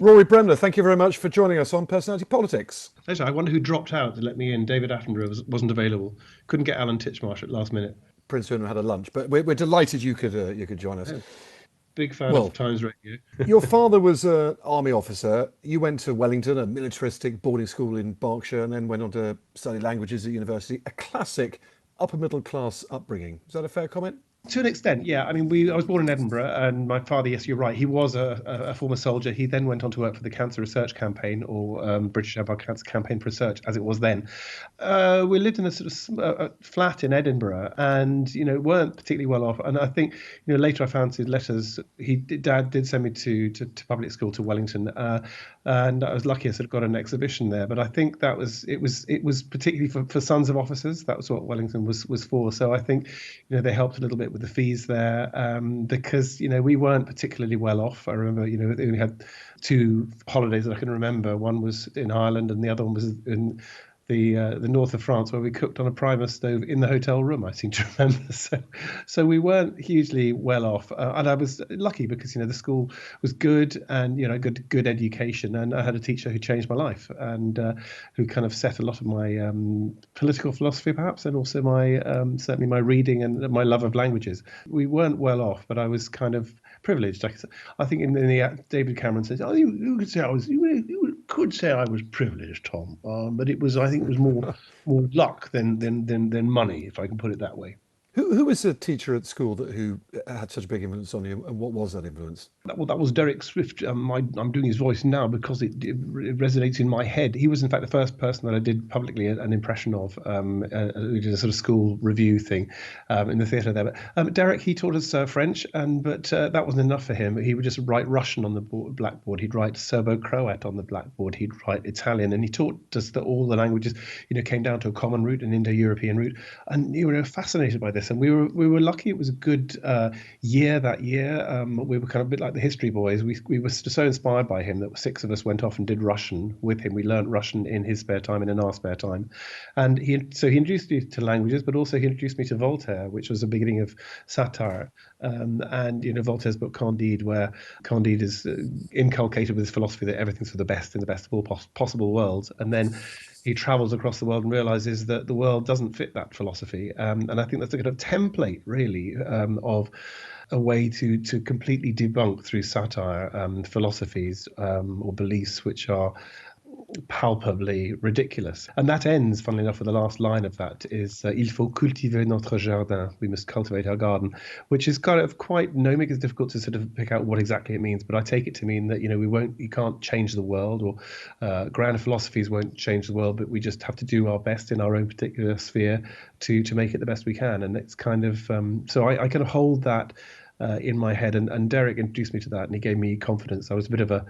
Rory Bremner, thank you very much for joining us on Personality Politics. Actually, I wonder who dropped out to let me in. David Attenborough wasn't available. Couldn't get Alan Titchmarsh at last minute. Prince William had a lunch, but we're delighted you could join us. Yeah, big fan Well, of Times Radio. your father was an army officer. You went to Wellington, a militaristic boarding school in Berkshire, and then went on to study languages at university. A classic upper middle class upbringing. Is that a fair comment? To an extent, yeah. I mean, I was born in Edinburgh, and my father, yes, you're right, he was a former soldier. He then went on to work for the Cancer Research Campaign, or British Empire Cancer Campaign for Research, as it was then. We lived in a sort of flat in Edinburgh, and weren't particularly well off. And I think later I found his letters. Dad did send me to public school to Wellington, and I was lucky. I sort of got an exhibition there. But I think it was particularly for sons of officers. That was what Wellington was for. So I think they helped a little bit with the fees there, because we weren't particularly well off. I remember they only had two holidays that I can remember. One was in Ireland and the other one was in the north of France, where we cooked on a primus stove in the hotel room, I seem to remember. So we weren't hugely well off, and I was lucky because the school was good and good education, and I had a teacher who changed my life and who kind of set a lot of my political philosophy, perhaps, and also my certainly my reading and my love of languages. We weren't well off, but I was kind of privileged. I think in the David Cameron says, "Oh, you could say I was." You could say I was privileged, Tom, but I think it was more luck than money, if I can put it that way. Who was a teacher at school who had such a big influence on you, and what was that influence? That was Derek Swift. I'm doing his voice now because it resonates in my head. He was, in fact, the first person that I did publicly an impression of. We did a sort of school review thing in the theatre there. But Derek, he taught us French, but that wasn't enough for him. He would just write Russian on the blackboard. He'd write Serbo-Croat on the blackboard. He'd write Italian, and he taught us that all the languages, came down to a common root, an Indo-European root. And you were fascinated by this. And we were lucky. It was a good year that year. We were kind of a bit like the history boys. We were so inspired by him that 6 of us went off and did Russian with him. We learned Russian in his spare time and in our spare time. And he introduced me to languages, but also he introduced me to Voltaire, which was the beginning of satire. And Voltaire's book Candide, where Candide is inculcated with his philosophy that everything's for the best in the best of all possible worlds. And then he travels across the world and realizes that the world doesn't fit that philosophy. And I think that's a kind of template, really, of a way to completely debunk through satire philosophies or beliefs which are palpably ridiculous. And that ends, funnily enough, with the last line of that is il faut cultiver notre jardin. We must cultivate our garden, which is kind of quite gnomic. It's difficult to sort of pick out what exactly it means, but I take it to mean that you can't change the world, or grand philosophies won't change the world, but we just have to do our best in our own particular sphere to make it the best we can. And it's kind of so I kind of hold that in my head, and Derek introduced me to that, and he gave me confidence. I was a bit of a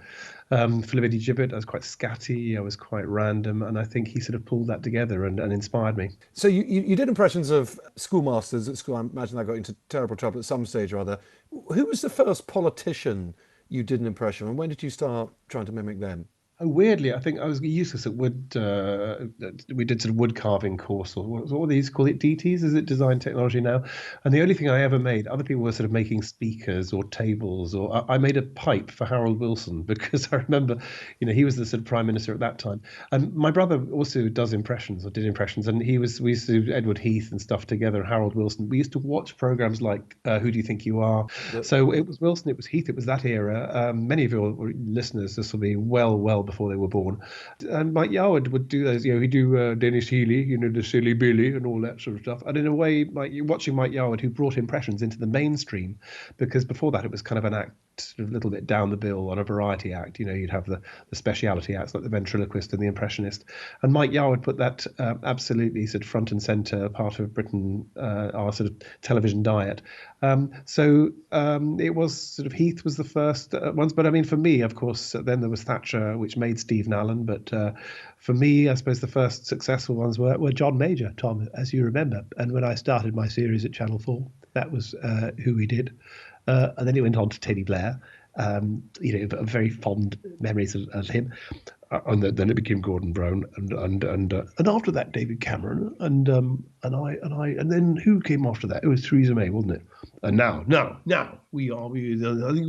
flibberty-gibbet. I was quite scatty. I was quite random, and I think he sort of pulled that together and inspired me. So you did impressions of schoolmasters at school. I imagine that got into terrible trouble at some stage or other. Who was the first politician you did an impression, and when did you start trying to mimic them? Weirdly, I think I was useless at wood. We did sort of wood carving course, or what they used to call it, DTs. Is it design technology now? And the only thing I ever made, other people were sort of making speakers or tables, or I made a pipe for Harold Wilson because I remember, he was the sort of prime minister at that time. And my brother also does impressions, or did impressions, and we used to do Edward Heath and stuff together. Harold Wilson. We used to watch programs like Who Do You Think You Are? Yep. So it was Wilson, it was Heath, it was that era. Many of your listeners, this will be well before they were born. And Mike Yarwood would do those, he'd do Dennis Healy, the Silly Billy and all that sort of stuff. And in a way, you're watching Mike Yarwood, who brought impressions into the mainstream, because before that it was kind of an act, sort of a little bit down the bill on a variety act. You'd have the speciality acts like the ventriloquist and the impressionist. And Mike Yarwood put that absolutely sort of front and centre part of Britain, our sort of television diet. So it was sort of Heath was the first ones. But I mean, for me, of course, then there was Thatcher, which made Stephen Allen. But for me, I suppose the first successful ones were John Major, Tom, as you remember. And when I started my series at Channel 4, that was who we did. And then he went on to Tony Blair. Very fond memories of him. then it became Gordon Brown, and after that David Cameron, and then who came after that? It was Theresa May, wasn't it? And now I think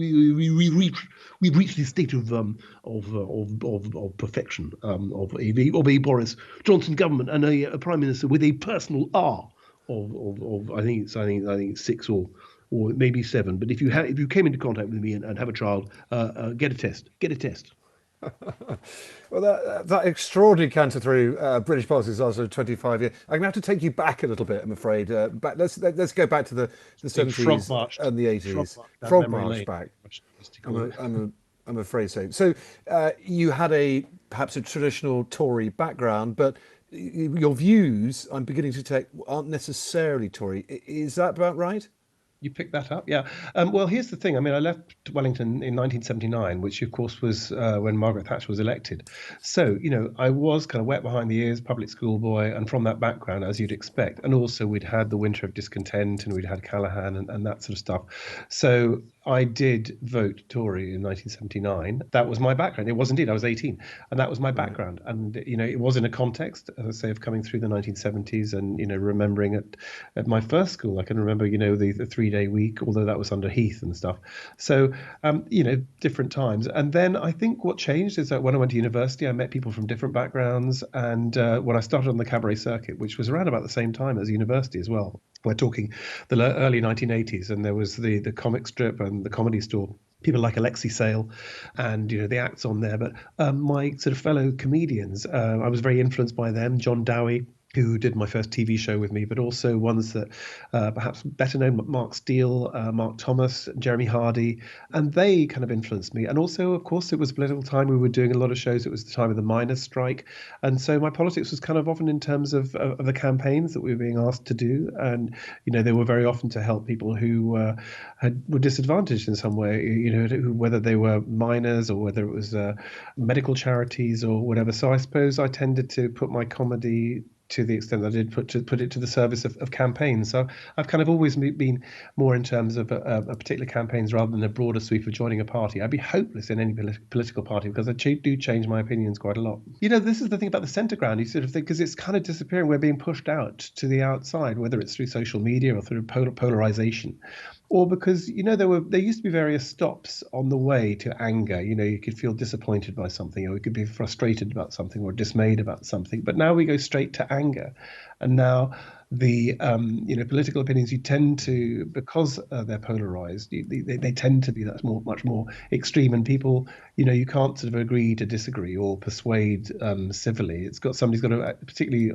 we've reached the state of perfection of a Boris Johnson government and a prime minister with a personal R of I think 6 or maybe 7. But if you came into contact with me and have a child, get a test. Well, that extraordinary canter through British politics after 25 years. I'm going to have to take you back a little bit, I'm afraid. But let's go back to the 70s and the 80s. Frog march back. I'm afraid so. So you had perhaps a traditional Tory background, but your views, I'm beginning to take, aren't necessarily Tory. Is that about right? You picked that up, yeah. Well, here's the thing. I mean, I left Wellington in 1979, which of course was when Margaret Thatcher was elected. So, I was kind of wet behind the ears, public school boy, and from that background, as you'd expect. And also, we'd had the Winter of Discontent, and we'd had Callaghan and that sort of stuff. So I did vote Tory in 1979. That was my background. It was indeed. I was 18, and that was my background. And it was in a context, as I say, of coming through the 1970s, and remembering at my first school, I can remember the 3-day week, although that was under Heath and stuff. So different times. And then I think what changed is that when I went to university, I met people from different backgrounds, and when I started on the cabaret circuit, which was around about the same time as university as well. We're talking the early 1980s, and there was the comic strip and the comedy store. People like Alexei Sale and the acts on there. But my sort of fellow comedians, I was very influenced by them. John Dowie, who did my first TV show with me, but also ones that perhaps better known, Mark Steele, Mark Thomas, Jeremy Hardy, and they kind of influenced me. And also, of course, it was a political time. We were doing a lot of shows. It was the time of the miners' strike. And so my politics was kind of often in terms of the campaigns that we were being asked to do. And, they were very often to help people who were disadvantaged in some way, whether they were miners or whether it was medical charities or whatever. So I suppose I tended to put my comedy to the extent that I did put it to the service of campaigns. So I've kind of always been more in terms of a particular campaigns rather than a broader sweep of joining a party. I'd be hopeless in any political party because I do change my opinions quite a lot. This is the thing about the centre ground. You sort of think, because it's kind of disappearing. We're being pushed out to the outside, whether it's through social media or through polarization. Or because, there used to be various stops on the way to anger. You could feel disappointed by something, or you could be frustrated about something or dismayed about something. But now we go straight to anger. And now the political opinions, you tend to, because they're polarized, they tend to be much more extreme, and people, you can't sort of agree to disagree or persuade civilly. Somebody's got to, particularly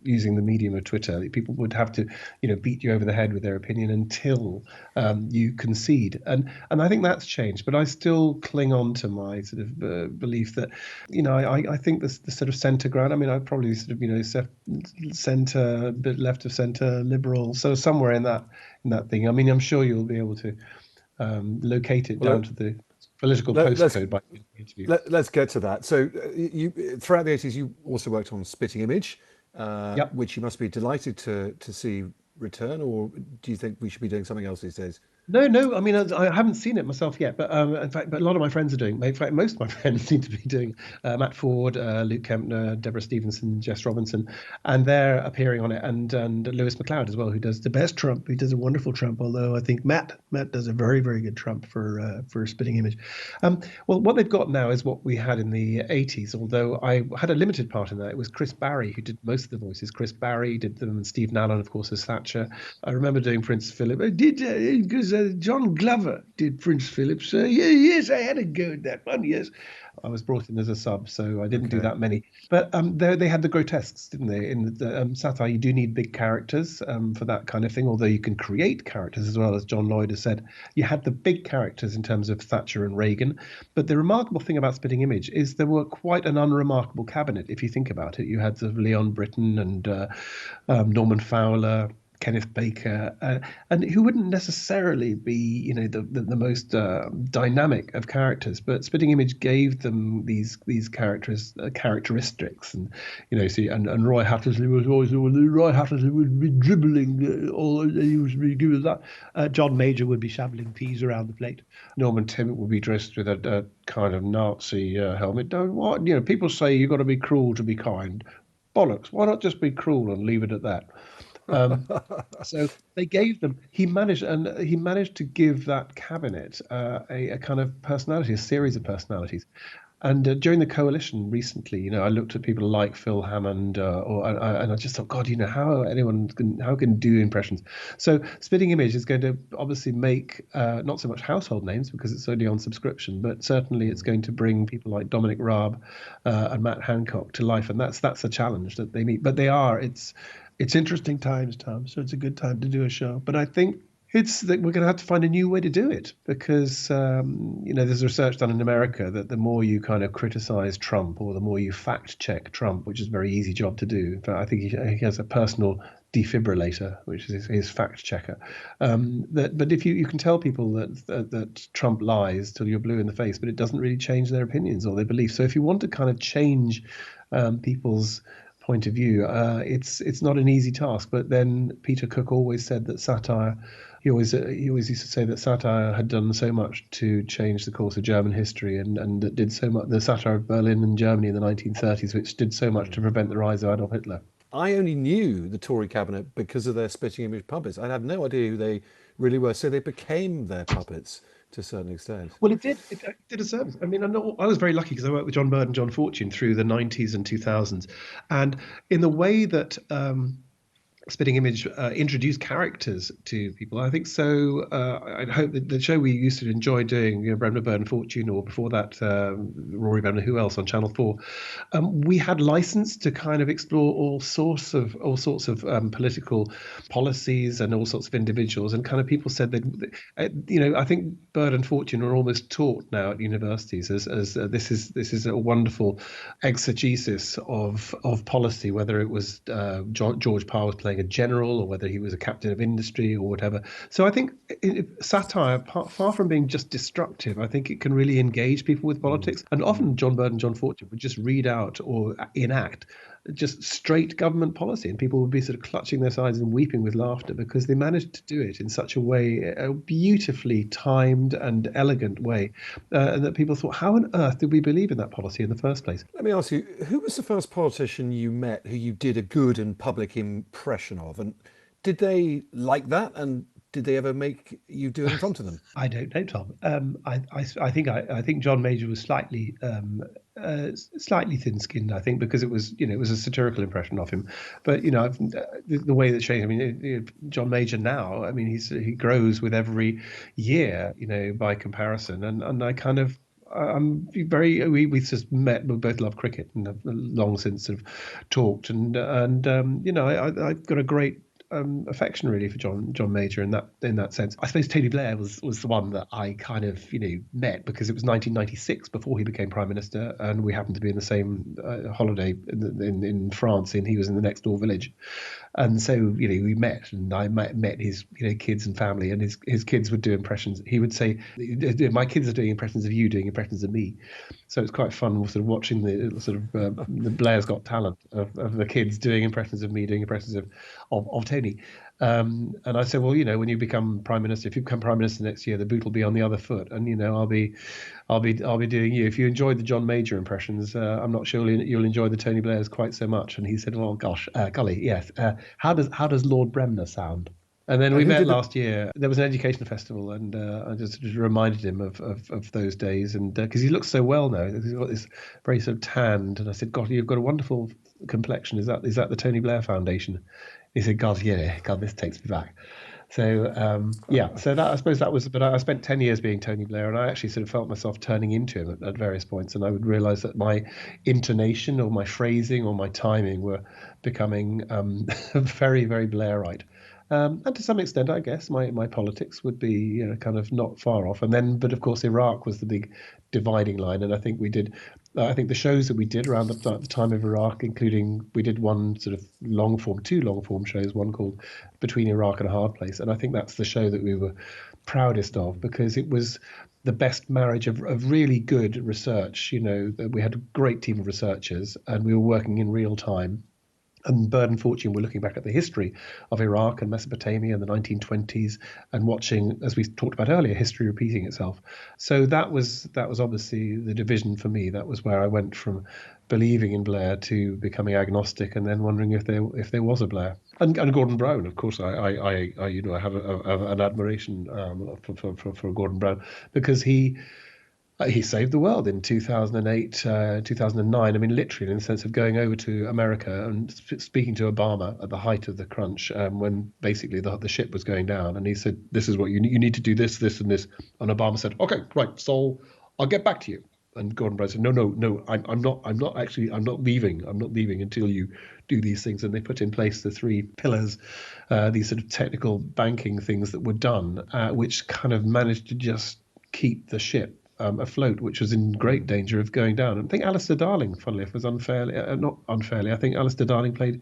using the medium of Twitter, people would have to beat you over the head with their opinion until you concede, and I think that's changed. But I still cling on to my sort of belief that I think the sort of centre ground. I mean, I probably sort of centre, a bit left of centre, liberal, so somewhere in that thing. I mean, I'm sure you'll be able to locate it down to the political postcode by the interview. Let's get to that. So you throughout the 80s, you also worked on Spitting Image, which you must be delighted to see return, or do you think we should be doing something else these days? No. I mean, I haven't seen it myself yet, but in fact, a lot of my friends are doing. In fact, most of my friends seem to be doing. Matt Ford, Luke Kempner, Deborah Stevenson, Jess Robinson, and they're appearing on it, and Lewis MacLeod as well, who does the best Trump. He does a wonderful Trump, although I think Matt does a very, very good Trump for Spitting Image. Well, what they've got now is what we had in the 80s, although I had a limited part in that. It was Chris Barry who did most of the voices. Chris Barry did them, and Steve Allen, of course, as Thatcher. I remember doing Prince Philip. I did because John Glover did Prince Philip. So yes, I had a go at that one. Yes, I was brought in as a sub, so I didn't do that many. But they had the grotesques, didn't they? In the satire, you do need big characters for that kind of thing, although you can create characters as well, as John Lloyd has said. You had the big characters in terms of Thatcher and Reagan. But the remarkable thing about Spitting Image is there were quite an unremarkable cabinet, if you think about it. You had sort of Leon Britton and Norman Fowler, Kenneth Baker, and who wouldn't necessarily be, the most dynamic of characters, but Spitting Image gave them these characteristics, and see, and Roy Hattersley was always Roy Hattersley would be dribbling, all he was really good at that. John Major would be shoveling peas around the plate. Norman Timmett would be dressed with a kind of Nazi helmet. Don't what people say you've got to be cruel to be kind. Bollocks! Why not just be cruel and leave it at that? So they gave them. He managed to give that cabinet a kind of personality, a series of personalities. And during the coalition recently, I looked at people like Phil Hammond, and I just thought, God, how can do impressions? So Spitting Image is going to obviously make not so much household names because it's only on subscription, but certainly it's going to bring people like Dominic Raab and Matt Hancock to life, and that's a challenge that they meet. But it's interesting times, Tom. So it's a good time to do a show. But I think it's that we're going to have to find a new way to do it because, there's research done in America that the more you kind of criticize Trump or the more you fact check Trump, which is a very easy job to do. In fact, I think he has a personal defibrillator, which is his fact checker. But if you can tell people that Trump lies till you're blue in the face, but it doesn't really change their opinions or their beliefs. So if you want to kind of change people's point of view, it's not an easy task. But then Peter Cook always said that satire. He always used to say that satire had done so much to change the course of German history, and that did so much. The satire of Berlin and Germany in the 1930s, which did so much to prevent the rise of Adolf Hitler. I only knew the Tory cabinet because of their Spitting Image puppets. I had no idea who they really were, so they became their puppets to a certain extent. Well, it did. It did a service. I mean, I was very lucky because I worked with John Bird and John Fortune through the 90s and 2000s, and in the way that Spitting Image introduced characters to people. I think so. I hope that the show we used to enjoy doing, Bremner, Bird and Fortune, or before that, Rory Bremner, who else on Channel 4, we had license to kind of explore all sorts of political policies and all sorts of individuals. And kind of people said that, I think Bird and Fortune are almost taught now at universities as this is a wonderful exegesis of policy, whether it was George Parr was playing a general or whether he was a captain of industry or whatever. So I think satire, far from being just destructive, I think it can really engage people with politics. And often John Bird and John Fortune would just read out or enact just straight government policy, and people would be sort of clutching their sides and weeping with laughter because they managed to do it in such a way, a beautifully timed and elegant way, and that people thought, how on earth did we believe in that policy in the first place? Let me ask you, who was the first politician you met who you did a good and public impression of? And did they like that? And did they ever make you do it in front of them? I don't know, Tom. I think John Major was slightly thin-skinned. I think because it was a satirical impression of him. But the way that changed. I mean, John Major now. I mean, he grows with every year. By comparison, and I kind of. We just met. We both love cricket and have long since sort of talked. And I've got a great affection really for John Major in that sense. I suppose Tony Blair was the one that I kind of met because it was 1996 before he became Prime Minister, and we happened to be in the same holiday in France, and he was in the next door village. And so, we met, and I met his, kids and family, and his kids would do impressions. He would say, "My kids are doing impressions of you, doing impressions of me." So it's quite fun, sort of watching the Blair's Got Talent of the kids doing impressions of me, doing impressions of Tony. And I said, well, when you become Prime Minister, if you become Prime Minister next year, the boot will be on the other foot, and I'll be doing you. If you enjoyed the John Major impressions, I'm not sure you'll enjoy the Tony Blairs quite so much. And he said, well, gosh, golly, yes. How does Lord Bremner sound? And then we met last year. There was an education festival, and I just reminded him of those days, and because he looks so well now, he's got this very sort of tanned. And I said, God, you've got a wonderful complexion. Is that the Tony Blair Foundation? He said, God, this takes me back. So so that, I suppose that was. But I spent 10 years being Tony Blair, and I actually sort of felt myself turning into him at various points, and I would realise that my intonation or my phrasing or my timing were becoming very, very Blairite. And to some extent, I guess my politics would be, kind of not far off. And then, but of course, Iraq was the big dividing line. And I think we did, I think the shows that we did around the time of Iraq, including we did one sort of two long form shows, one called Between Iraq and a Hard Place. And I think that's the show that we were proudest of because it was the best marriage of really good research. That we had a great team of researchers and we were working in real time. And Bird and Fortune were looking back at the history of Iraq and Mesopotamia in the 1920s and watching, as we talked about earlier, history repeating itself. So that was obviously the division for me. That was where I went from believing in Blair to becoming agnostic and then wondering if there was a Blair. And Gordon Brown, of course, I have an admiration for Gordon Brown because he saved the world in 2008, 2009. I mean, literally in the sense of going over to America and speaking to Obama at the height of the crunch when basically the ship was going down. And he said, this is what you need to do, this, and this. And Obama said, okay, right, so I'll get back to you. And Gordon Brown said, no, I'm not leaving. I'm not leaving until you do these things. And they put in place the 3 pillars, these sort of technical banking things that were done, which kind of managed to just keep the ship afloat, which was in great danger of going down. And I think Alistair Darling, funnily enough, was not unfairly. I think Alistair Darling played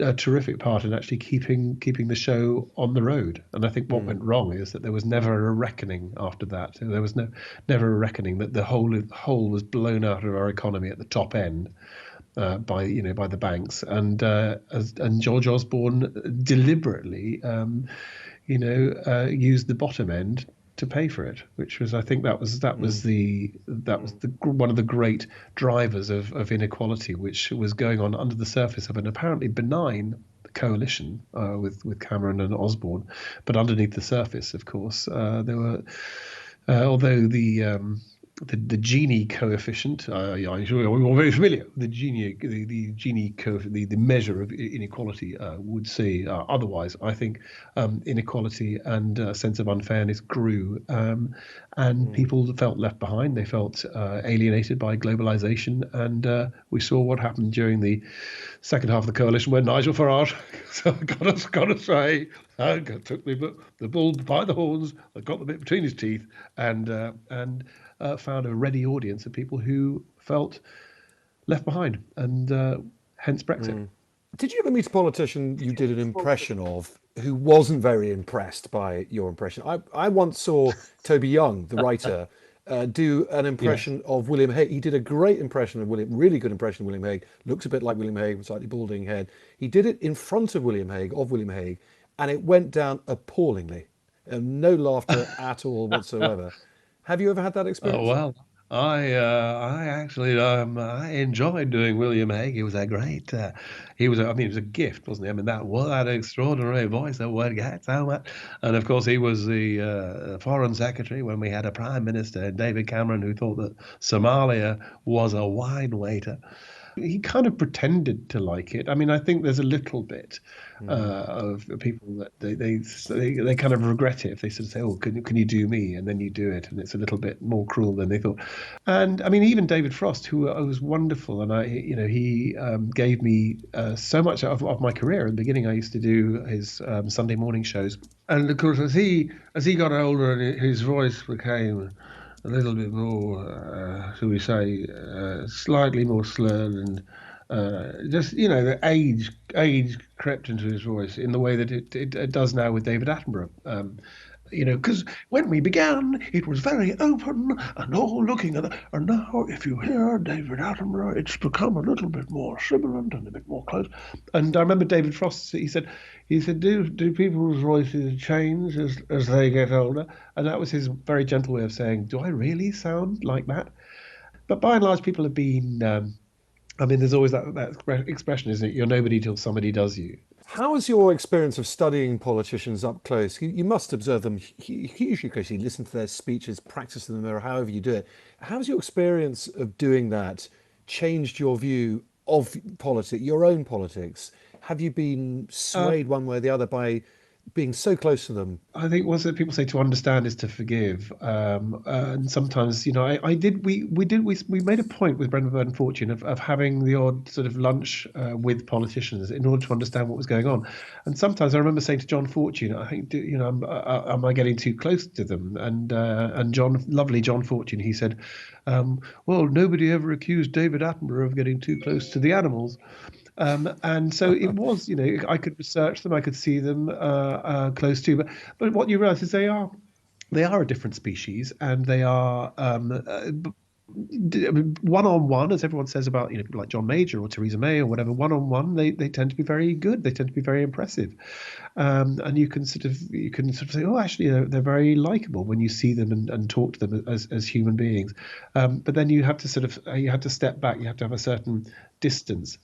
a terrific part in actually keeping the show on the road. And I think what went wrong is that there was never a reckoning after that. There was never a reckoning that the whole was blown out of our economy at the top end. By the banks and George Osborne deliberately used the bottom end to pay for it, which was, I think that was one of the great drivers of inequality, which was going on under the surface of an apparently benign coalition with Cameron and Osborne, but underneath the surface, of course, there were, although the Gini coefficient, I'm sure you're all very familiar. The Gini coefficient, the measure of inequality would say otherwise. I think inequality and a sense of unfairness grew, and people felt left behind. They felt alienated by globalization, and we saw what happened during the second half of the coalition when Nigel Farage, so I got to say, took the bull by the horns, got the bit between his teeth, and found a ready audience of people who felt left behind, and hence Brexit. Did you ever meet a politician you did an impression of who wasn't very impressed by your impression? I once saw Toby Young, the writer, do an impression of William Hague. He did a great impression of really good impression of William Hague. Looks a bit like William Hague, with slightly balding head. He did it in front of William Hague, and it went down appallingly. No laughter at all whatsoever. Have you ever had that experience? Oh well, I actually I enjoyed doing William Hague. He was a great. He was it was a gift, wasn't he? I mean, that extraordinary voice that would get so much. And of course, he was the foreign secretary when we had a prime minister, David Cameron, who thought that Somalia was a wine waiter. He kind of pretended to like it. I mean, I think there's a little bit of people that they kind of regret it if they sort of say, "Oh, can you do me?" And then you do it, and it's a little bit more cruel than they thought. And I mean, even David Frost, who was wonderful, and he gave me so much of my career. In the beginning, I used to do his Sunday morning shows, and of course, as he got older, and his voice became a little bit more, shall we say, slightly more slurred, and just the age crept into his voice in the way that it does now with David Attenborough. Because when we began, it was very open and all looking at it. And now, if you hear David Attenborough, it's become a little bit more sibilant and a bit more close. And I remember David Frost, he said, do people's voices change as they get older? And that was his very gentle way of saying, do I really sound like that? But by and large, people have been, there's always that expression, isn't it? You're nobody till somebody does you. How is your experience of studying politicians up close? You must observe them hugely closely, listen to their speeches, practice them, or however you do it. How's your experience of doing that changed your view of politics, your own politics? Have you been swayed one way or the other by being so close to them? I think what's it people say to understand is to forgive. And sometimes, we made a point with Brendan Bird and Fortune of having the odd sort of lunch with politicians in order to understand what was going on. And sometimes I remember saying to John Fortune, I think, am I getting too close to them? And lovely John Fortune, he said, well, nobody ever accused David Attenborough of getting too close to the animals. And so it was, I could research them, I could see them close to, but what you realize is they are a different species, and they are one on one, as everyone says about people like John Major or Theresa May or whatever. One on one, they tend to be very good. They tend to be very impressive, and you can sort of say, oh, actually, they're very likable when you see them and talk to them as human beings. But then you have to you have to step back. You have to have a certain distance,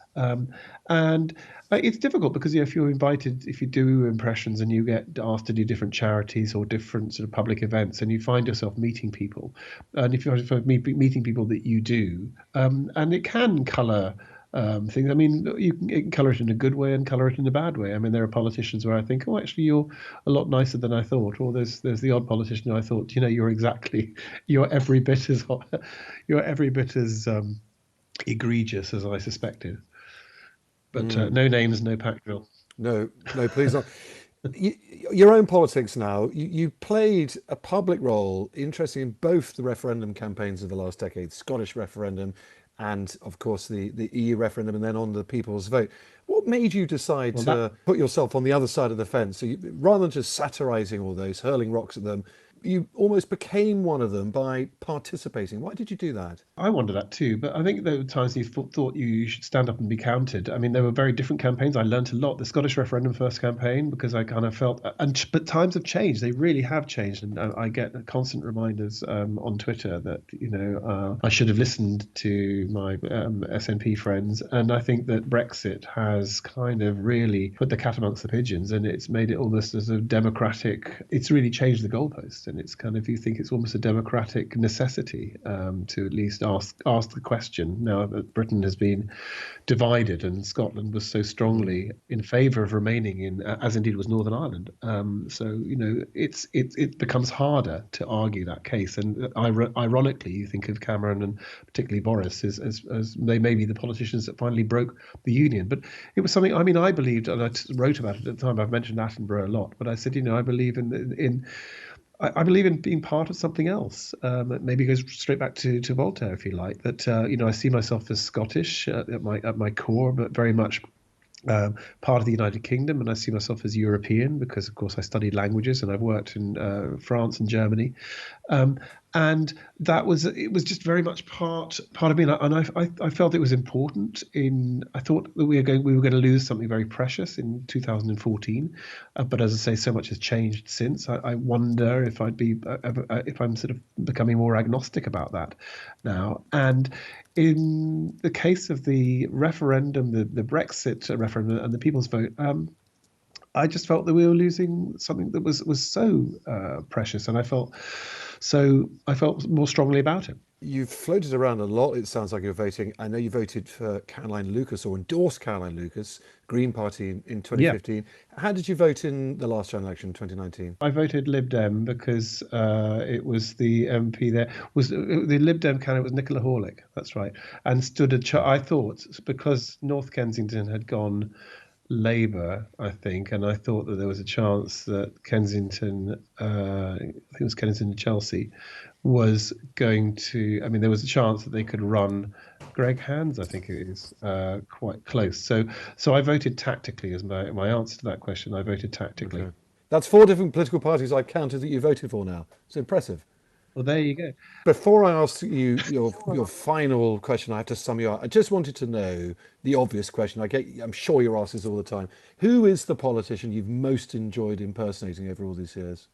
and it's difficult because if you do impressions and you get asked to do different charities or different sort of public events, and you find yourself meeting people, and if you're meeting people that you do, and it can colour things. I mean, it can colour it in a good way and colour it in a bad way. I mean, there are politicians where I think, oh, actually, you're a lot nicer than I thought. Or there's the odd politician who I thought, you're every bit as egregious as I suspected. But no names, no Packville. No, no, please not. Your own politics now. You played a public role, interesting, in both the referendum campaigns of the last decade, Scottish referendum, and of course the EU referendum, and then on the people's vote. What made you decide Well, to put yourself on the other side of the fence? So rather than just satirizing all those, hurling rocks at them, you almost became one of them by participating. Why did you do that? I wonder that too, but I think there were times you thought you should stand up and be counted. I mean, there were very different campaigns. I learned a lot. The Scottish referendum first campaign, because I kind of felt, but times have changed. They really have changed, and I get constant reminders on Twitter that I should have listened to my SNP friends, and I think that Brexit has kind of really put the cat amongst the pigeons, and it's made it almost as a democratic. It's really changed the goalposts, and it's kind of, you think it's almost a democratic necessity to at least ask the question. Now that Britain has been divided and Scotland was so strongly in favour of remaining in, as indeed was Northern Ireland, so it becomes harder to argue that case. And ironically, you think of Cameron and particularly Boris as they may be the politicians that finally broke the union. But it was something. I mean, I believed, and I wrote about it at the time. I've mentioned Attenborough a lot, but I said, I believe I believe in being part of something else. It maybe goes straight back to Voltaire, if you like. That I see myself as Scottish at my core, but very much part of the United Kingdom, and I see myself as European because, of course, I studied languages and I've worked in France and Germany, and it was just very much part of me, and I felt it was important. I thought that we were going to lose something very precious in 2014, but as I say, so much has changed since. I wonder if if I'm sort of becoming more agnostic about that now. And in the case of the referendum, the Brexit referendum and the people's vote, I just felt that we were losing something that was so precious, and I felt more strongly about it. You've floated around a lot. It sounds like you're voting. I know you voted for Caroline Lucas, or endorsed Caroline Lucas, Green Party in Yeah. 2015. How did you vote in the last general election, 2019? I voted Lib Dem because it was the MP there was the Lib Dem candidate was Nicola Horlick. That's right, and I thought, because North Kensington had gone Labour, I think, and I thought that there was a chance that Kensington, I think it was Kensington and Chelsea, was going to. I mean, there was a chance that they could run Greg Hands, I think it is, quite close. So I voted tactically as my answer to that question. I voted tactically. Okay. That's 4 different political parties I've counted that you voted for now. It's impressive. Well, there you go. Before I ask you your final question, I have to sum you up. I just wanted to know the obvious question. I'm sure you're asked this all the time. Who is the politician you've most enjoyed impersonating over all these years?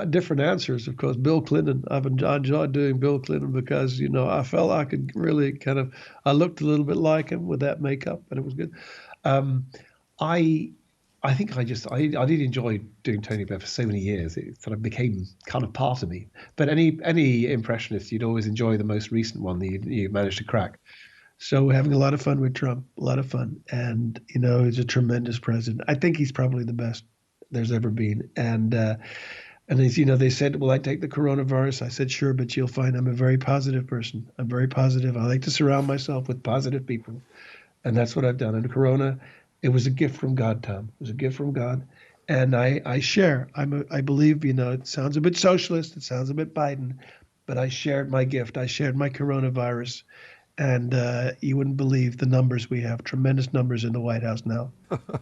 Different answers, of course. Bill Clinton. I enjoyed doing Bill Clinton because I felt I could really I looked a little bit like him with that makeup, and it was good. I think I did enjoy doing Tony Blair for so many years. It sort of became kind of part of me. But any impressionist, you'd always enjoy the most recent one that you managed to crack. So we're having a lot of fun with Trump, a lot of fun, and he's a tremendous president. I think he's probably the best there's ever been. And as you know, they said, "Will I take the coronavirus?" I said, "Sure, but you'll find I'm a very positive person. I'm very positive. I like to surround myself with positive people." And that's what I've done. And Corona, it was a gift from God, Tom. It was a gift from God. And I share. I believe, it sounds a bit socialist. It sounds a bit Biden, but I shared my gift. I shared my coronavirus. And you wouldn't believe the numbers we have, tremendous numbers in the White House now.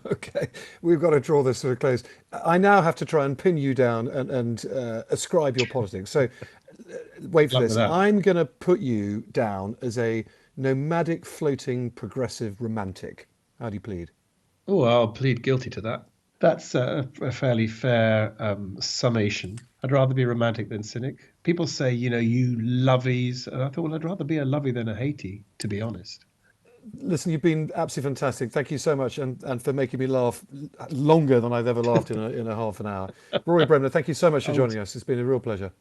Okay, we've got to draw this to a close. I now have to try and pin you down and ascribe your politics. So wait for Luck with this. that. I'm going to put you down as a nomadic, floating, progressive romantic. How do you plead? Oh, I'll plead guilty to that. That's a fairly fair summation. I'd rather be romantic than cynic. People say, you lovies. And I thought, well, I'd rather be a lovey than a hatey, to be honest. Listen, you've been absolutely fantastic. Thank you so much, and for making me laugh longer than I've ever laughed in a half an hour. Rory Bremner, thank you so much for Oh, joining us. It's been a real pleasure.